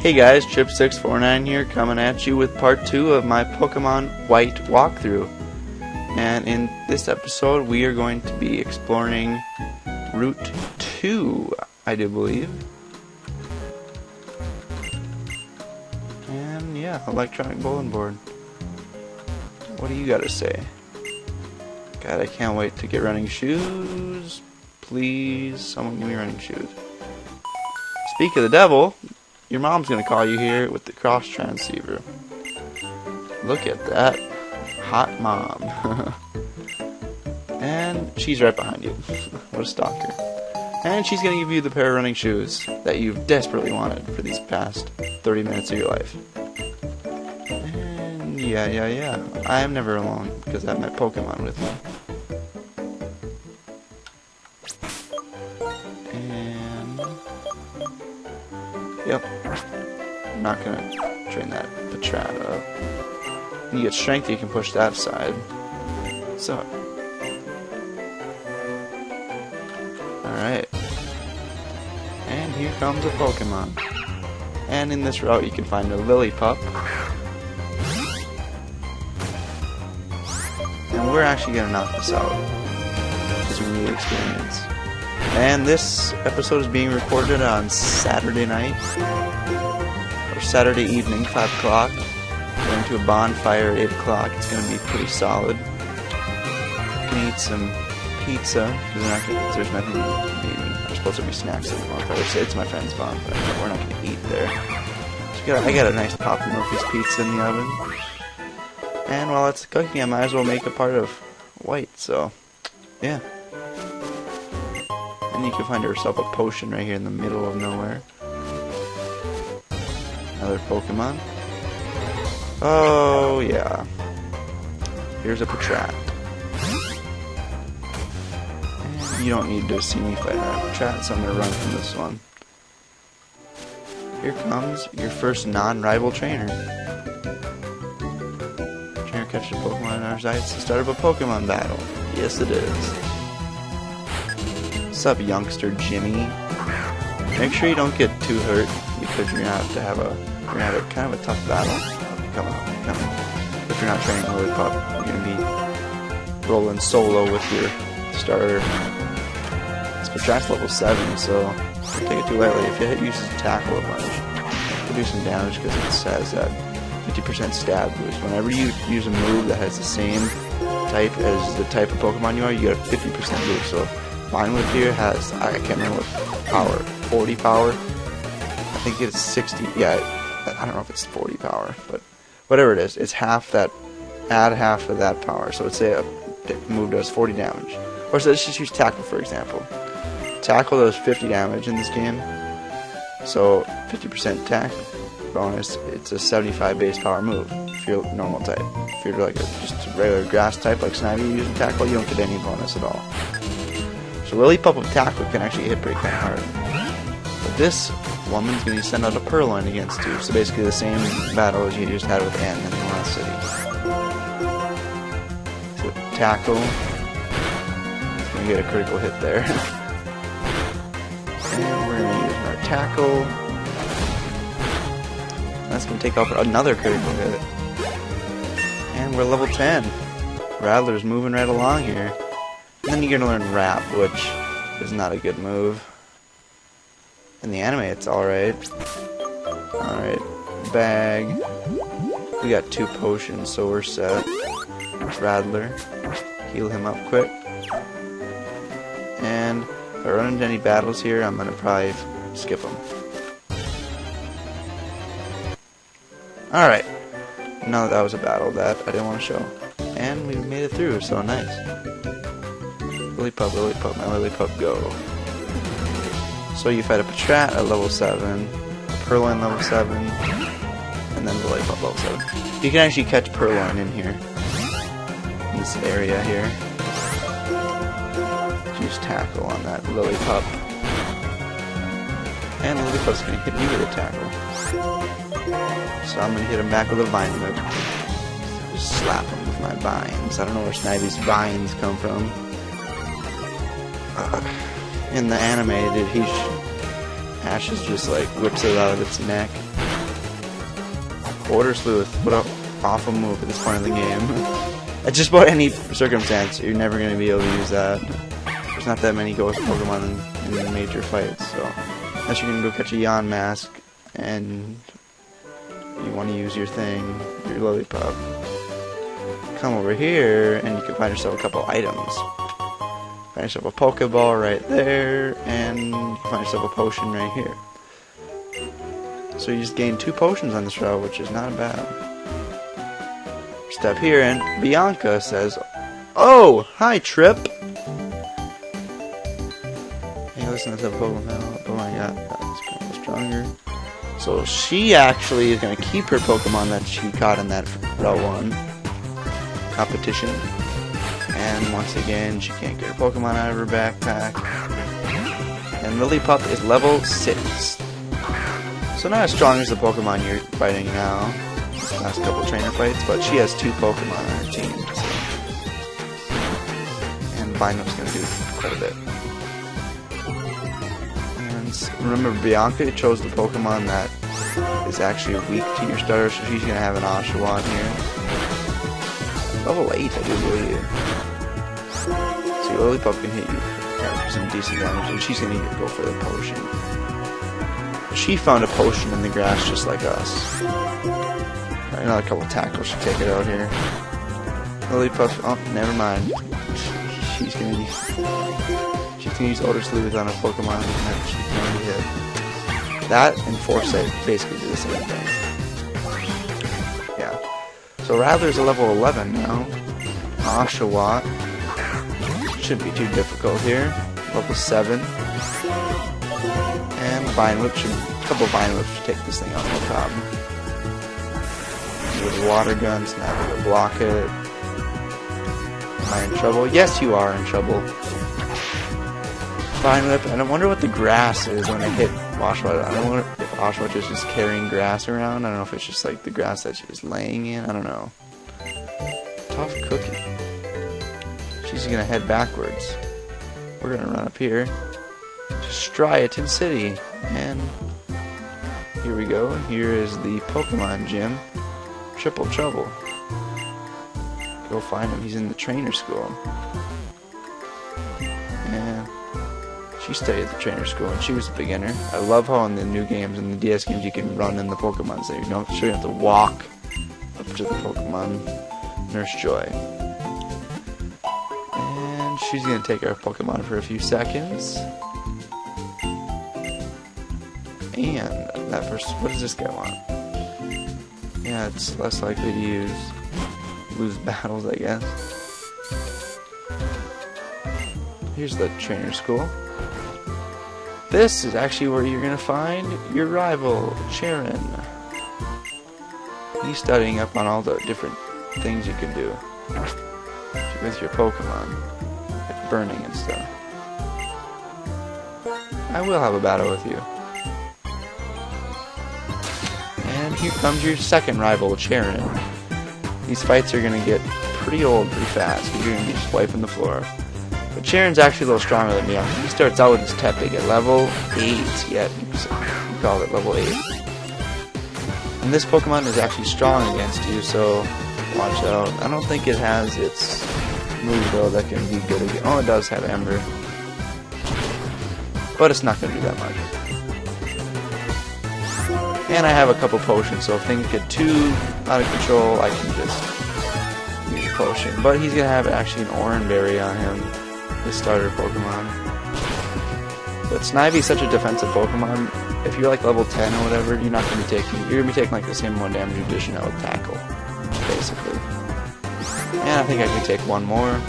Hey guys, Chip649 here, coming at you with part 2 of my Pokemon White walkthrough. And in this episode, we are going to be exploring Route 2, I do believe. And yeah, electronic bulletin board. What do you gotta say? God, I can't wait to get running shoes. Please, someone give me running shoes. Speak of the devil, your mom's gonna call you here with the cross transceiver. Look at that. Hot mom. And she's right behind you. What a stalker. And she's gonna give you the pair of running shoes that you've desperately wanted for these past 30 minutes of your life. And yeah. I am never alone because I have my Pokemon with me. Yep. I'm not gonna train that Striaton. When you get strength, you can push that aside. So. Alright. And here comes a Pokemon. And in this route, you can find a Lillipup. And we're actually gonna knock this out. Because we need experience. And this episode is being recorded on Saturday night, or Saturday evening, 5 o'clock. Going to a bonfire at 8 o'clock. It's going to be pretty solid. You can eat some pizza, because there's nothing eating. There's supposed to be snacks at the bonfire. So it's my friend's bonfire, but we're not going to eat there. So I got a nice Papa Murphy's pizza in the oven. And while it's cooking, I might as well make a part of White, so yeah. And you can find yourself a potion right here in the middle of nowhere. Another Pokemon. Oh, yeah. Here's a Striaton. And you don't need to see me fight that Striaton, so I'm going to run from this one. Here comes your first non-rival trainer. Trainer catches a Pokemon in our sights. The start of a Pokemon battle. Yes, it is. What's up, youngster Jimmy? Make sure you don't get too hurt because you're gonna have a kind of a tough battle coming. If you're not training Lillipup, you're gonna be rolling solo with your starter. This Striaton's level 7, so don't take it too lightly. If it uses tackle a bunch, it'll do some damage because it says that 50% stab boost. Whenever you use a move that has the same type as the type of Pokemon you are, you get a 50% boost. So mine with here has, I can't remember what power, 40 power? I think it's 60, yeah, I don't know if it's 40 power, but whatever it is, it's half that, add half of that power. So let's say a move does 40 damage. Or so let's just use Tackle for example. Tackle does 50 damage in this game, so 50% attack bonus, it's a 75 base power move if you're normal type. If you're like just a regular grass type like Snivy using Tackle, you don't get any bonus at all. So Lillipup with Tackle can actually hit pretty kind of hard. But this woman's going to send out a Purloin against you. So basically the same battle as you just had with N in the last city. So Tackle. It's going to get a critical hit there. And we're going to use our Tackle. That's going to take off another critical hit. And we're level 10. Rattler's moving right along here. And then you're going to learn Wrap, which is not a good move. In the anime, it's alright. Alright. Bag. We got 2 potions, so we're set. Rattler. Heal him up quick. And if I run into any battles here, I'm going to probably skip them. Alright. No, that was a battle that I didn't want to show. And we made it through, so nice. Lillipup, my Lillipup, go. So you fight a Striaton at level 7, a Purloin level 7, and then Lillipup level 7. You can actually catch Purloin in here. In this area here. Use Tackle on that Lillipup. And Lillipup's going to hit you with a Tackle. So I'm going to hit him back with a Vine Whip. Just slap him with my vines. I don't know where Snivy's vines come from. In the anime, dude, Ashes just like whips it out of its neck. Order Sleuth. What an awful move at this point in the game. At just about any circumstance, you're never going to be able to use that. There's not that many ghost Pokemon in major fights, so unless you're going to go catch a Yawn Mask and you want to use your thing, your Lillipup, come over here and you can find yourself a couple items. Find yourself a Pokeball right there, and you can find yourself a potion right here. So you just gain 2 potions on this route, which is not bad. Step here, and Bianca says, "Oh, hi, Trip." Hey, listen to the Pokemon. Oh my god, that's kind of stronger. So she actually is going to keep her Pokemon that she caught in that Route 1 competition. And once again, she can't get her Pokemon out of her backpack. And Lillipup is level 6. So not as strong as the Pokemon you're fighting now. Last couple trainer fights, but she has 2 Pokemon on her team. So. And Vinup's going to do quite a bit. And remember, Bianca chose the Pokemon that is actually weak to your starter, so she's going to have an Oshawott here. Level 8, I do believe. So your Lillipup can hit you for some decent damage, and she's going to go for the potion. She found a potion in the grass just like us. Another couple tackles should take it out here. Lillipup, oh, never mind. She's gonna use Order Sleuth on a Pokemon that she can already hit. That and Foresight basically do the same thing. Yeah. So Rattler's a level 11 now. Oshawott shouldn't be too difficult here. Level 7. And a couple Vine Whips should take this thing out no problem. With water guns, now we're gonna block it. Am I in trouble? Yes, you are in trouble. Vine Whip, and I wonder what the grass is when I hit Oshawott. I don't know if Oshawott is just carrying grass around. I don't know if it's just like the grass that she's laying in. I don't know. Tough cookie. She's gonna head backwards. We're gonna run up here to Striaton City, and here we go. Here is the Pokemon Gym. Triple Trouble. Go find him. He's in the trainer school. And she studied at the trainer school, and she was a beginner. I love how in the new games, in the DS games, you can run in the Pokemon, so you don't have to walk up to the Pokemon Nurse Joy. And she's going to take our Pokemon for a few seconds. And that first, what does this guy want? Yeah, it's less likely to lose battles, I guess. Here's the trainer school. This is actually where you're gonna find your rival, Sharon. He's studying up on all the different things you can do with your Pokemon, like burning and stuff. I will have a battle with you. And here comes your second rival, Sharon. These fights are going to get pretty old pretty fast because you're going to be just wiping the floor. But Sharon's actually a little stronger than me. He starts out with his Tepig at level 8. Yeah, you call it level 8. And this Pokemon is actually strong against you, so watch out. I don't think it has its move though that can be good again. Oh, it does have Ember. But it's not going to do that much. And I have a couple potions, so if things get too out of control, I can just use a potion. But he's going to have actually an Oranberry on him, his starter Pokemon. But Snivy is such a defensive Pokemon. If you're like level 10 or whatever, you're not going to be taking, you're going to be taking like the same 1 damage you dish out with Tackle, basically. And I think I can take one more.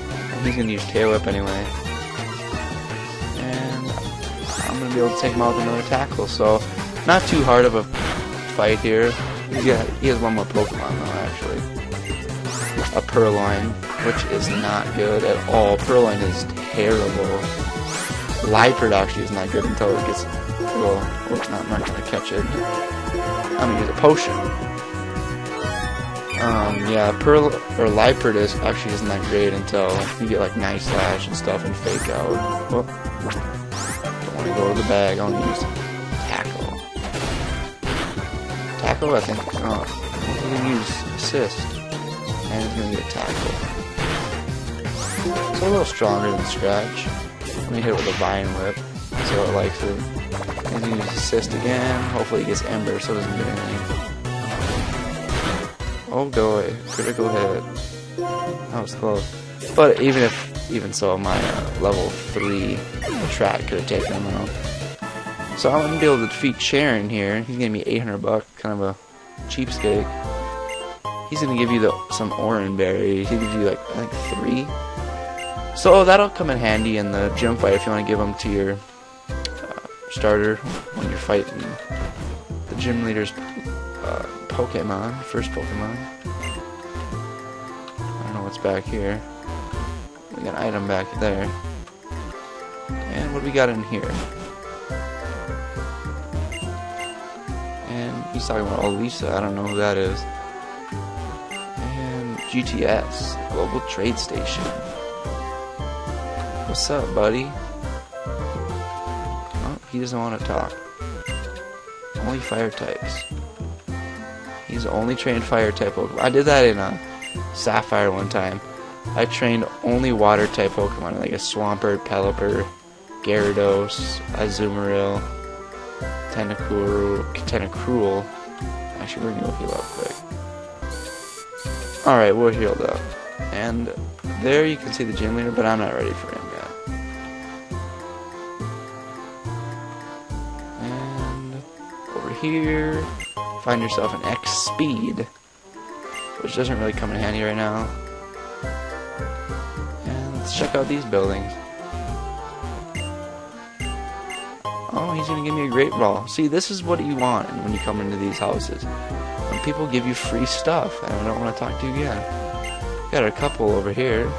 And he's going to use Tail Whip anyway. I'm going to be able to take him out with another Tackle, so not too hard of a fight here. He has one more Pokemon though, actually. A Purloin, which is not good at all. Purloin is terrible. Liepard actually is not good until it gets... Well, I'm not going to catch it. I'm going to use a potion. Yeah, Liepard actually isn't that great until you get like Night Slash and stuff and Fake Out. Whoop. Go to the bag, I want to use Tackle. Tackle, I think. Oh, he's gonna use assist, and he's gonna get tackle. So a little stronger than Scratch. Let me hit it with a Vine Whip, so it likes it. He's gonna use assist again. Hopefully he gets Ember, so it doesn't get anything. Oh boy, critical hit. That was close. But even so, my level 3 attract could have taken him out. So I'm gonna be able to defeat Sharon here. He's gonna be $800, kind of a cheapskate. He's gonna give you some orange berries. He gives you like I think 3. So that'll come in handy in the gym fight if you want to give them to your starter when you're fighting the gym leader's Pokemon, first Pokemon. I don't know what's back here. We got an item back there. And what do we got in here? And he's talking about Elisa. I don't know who that is. And GTS, Global Trade Station. What's up, buddy? Oh, he doesn't want to talk. Only fire types. He's only trained fire type Pokemon. I did that in Sapphire one time. I trained only water type Pokemon, like a Swampert, Pelipper, Gyarados, Azumarill, Tentacruel. Actually, we're gonna heal up quick. Alright, we're healed up. And there you can see the gym leader, but I'm not ready for him yet. And over here, find yourself an X Speed, which doesn't really come in handy right now. And let's check out these buildings. Oh, he's gonna give me a Great Ball. See, this is what you want when you come into these houses. When people give you free stuff, and I don't want to talk to you again. Got a couple over here.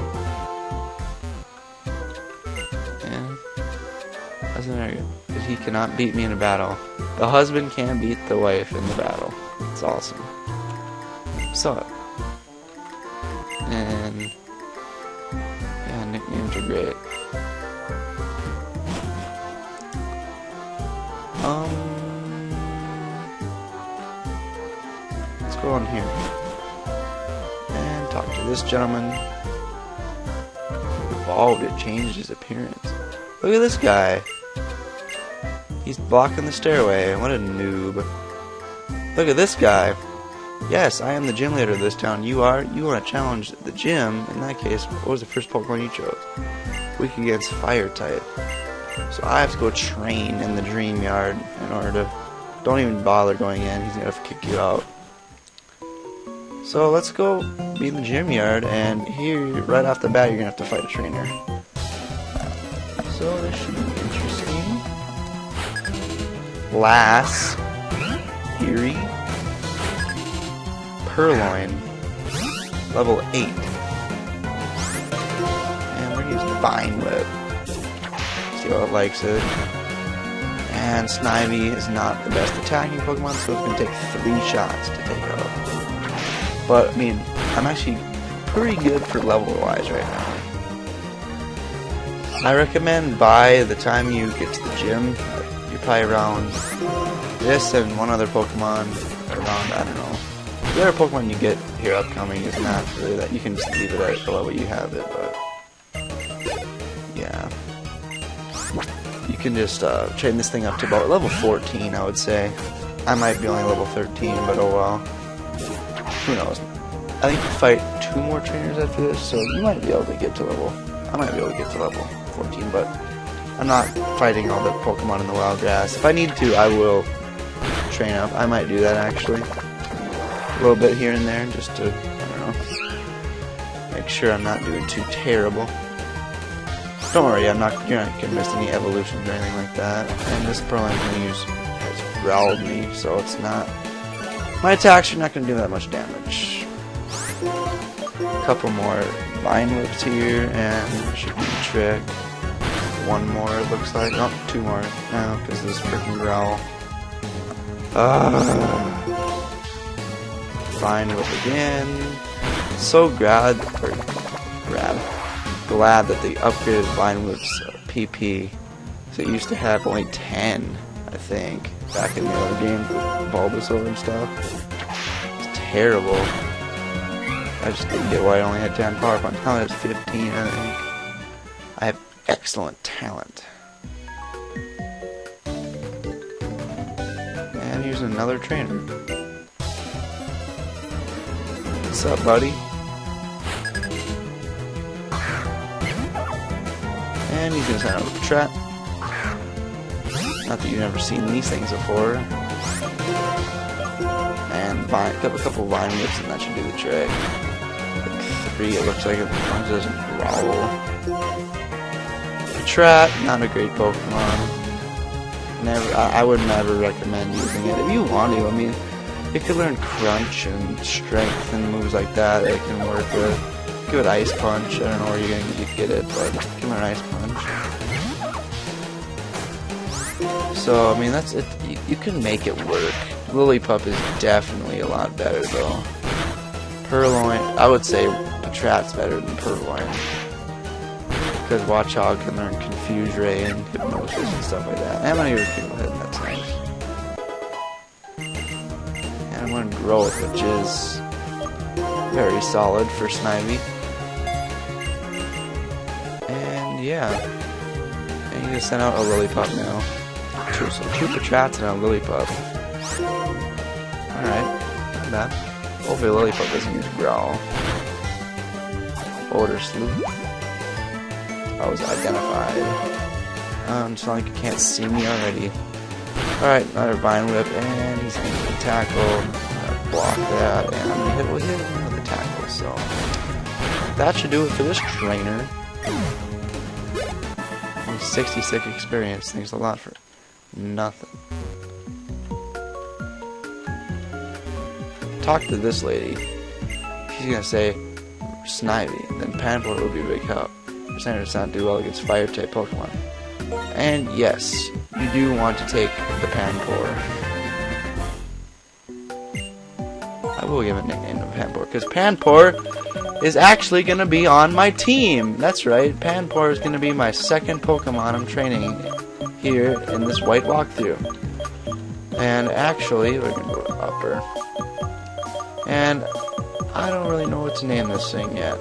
And doesn't matter, because he cannot beat me in a battle. The husband can beat the wife in the battle. It's awesome. So, and yeah, nicknames are great. Let's go on here and talk to this gentleman. Evolved, it changed his appearance. Look at this guy. He's blocking the stairway. What a noob. Look at this guy. Yes, I am the gym leader of this town. You are? You want to challenge the gym? In that case, what was the first Pokemon you chose? Weak against fire type. So I have to go train in the Dreamyard in order to... Don't even bother going in. He's going to kick you out. So let's go be in the Dreamyard, and here, right off the bat, you're going to have to fight a trainer. So this should be interesting. Lass. Eerie. Purloin. Level 8. And we're going to use Vine Whip. See how it likes it. And Snivy is not the best attacking Pokemon, so it's going to take 3 shots to take out. But, I mean, I'm actually pretty good for level-wise right now. I recommend by the time you get to the gym, you're probably around this and one other Pokemon around, I don't know. The other Pokemon you get here upcoming is not really that. You can just leave it at the level you have it, but yeah. You can just train this thing up to about level 14, I would say. I might be only level 13, but oh well. Who knows? I think you fight 2 more trainers after this, so you might be able to get to level... I might be able to get to level 14, but I'm not fighting all the Pokemon in the wild grass. If I need to, I will train up. I might do that, actually. A little bit here and there, just to, I don't know, make sure I'm not doing too terrible. Don't worry, you're not going to miss any evolutions or anything like that. And this Purloin has growled me, so it's not... My attacks are not going to do that much damage. A couple more Vine Whips here, and should be a trick. 1 more, it looks like. No, 2 more. No, because of this freaking growl. Vine Whip again. So glad that they upgraded Vine Whip's PP. So it used to have only 10 I think, back in the other games with Bulbasaur and stuff. It's terrible. I just didn't get why I only had 10 power punch. Now I have 15, I think. I have excellent talent. And here's another trainer. What's up, buddy? And he's gonna send out a trap. Not that you've never seen these things before. And a couple vine whips, and that should do the trick. Like 3, it looks like, as long as it doesn't growl. Trap, not a great Pokemon. I would never recommend using it. If you want to, I mean, you could learn Crunch and Strength and moves like that. It can work with. Give it Ice Punch. I don't know where you're gonna get it, but give it an Ice Punch. So I mean, that's it. You can make it work. Lillipup is definitely a lot better though. Purloin, I would say Patrat's better than Purloin. Because Watchog can learn Confuse Ray and Hypnosis and stuff like that. And I'm gonna use People Hit, that's nice. And I'm gonna Growth, which is very solid for Snivy. And yeah. And you just send out a Lillipup now. So 2 Patrats and a Lillipup. Alright, not bad. Hopefully Lillipup doesn't use Growl. Order Sleuth. I was identified. It's not like you can't see me already. Alright, another Vine Whip, and he's going to tackle. Block that, and I'm going to hit him with a tackle, so that should do it for this trainer. 66 experience, thanks a lot for nothing. Talk to this lady. She's going to say Snivy, and then Panpour will be a big help. Percentage does not do well against fire-type Pokemon. And yes, you do want to take the Panpour. I will give a nickname to Panpour, because Panpour is actually going to be on my team. That's right, Panpour is going to be my second Pokemon I'm training here in this white walkthrough. And actually, we're going to go upper. And I don't really know what to name this thing yet.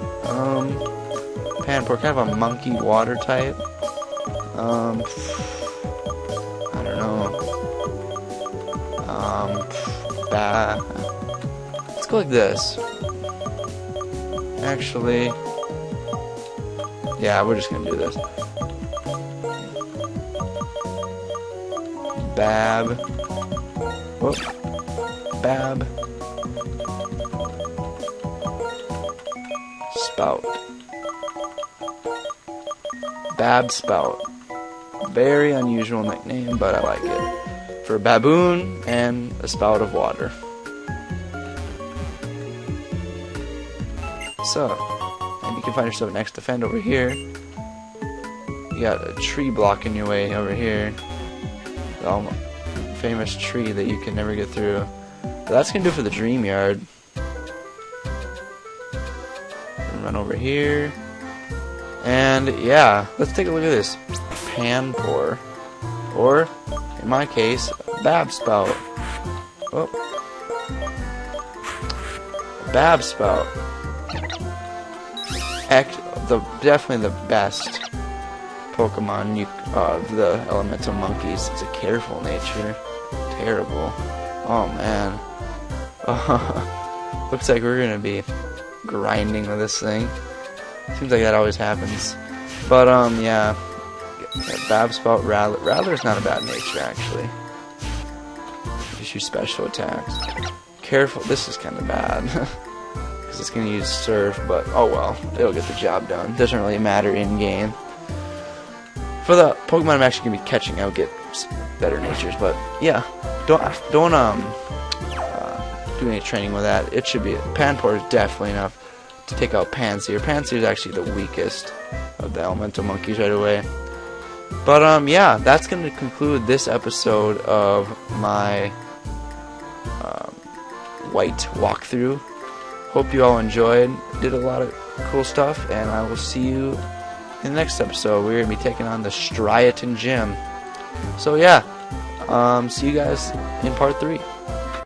Panpour, kind of a monkey water type. I don't know. Let's go like this. Actually, yeah, we're just gonna do this. Bab. Whoop. Bab. Spout. Bab Spout. Very unusual nickname, but I like it. For a baboon and a spout of water. So, and you can find yourself next defend over here. You got a tree blocking your way over here. The famous tree that you can never get through. But that's gonna do it for the Dreamyard. Run over here. And yeah, let's take a look at this. Panpour. Or, in my case, Bab Spout. Oh. Bab Spout. Definitely the best Pokemon the elemental monkeys. It's a careful nature. Terrible. Oh man. Looks like we're gonna be grinding with this thing. Seems like that always happens. But yeah. Bab Spout, Rattler's not a bad nature actually. Just use special attacks. Careful, this is kinda bad. Because it's gonna use Surf, but oh well, it'll get the job done. Doesn't really matter in game. For the Pokemon I'm actually gonna be catching, I'll get better natures, but yeah. Don't do any training with that. It should be Panpour is definitely enough to take out Pansear. Pansear is actually the weakest of the elemental monkeys right away. But yeah, that's going to conclude this episode of my white walkthrough. Hope you all enjoyed. Did a lot of cool stuff, and I will see you in the next episode. We're going to be taking on the Striaton Gym. So yeah, See you guys in part 3.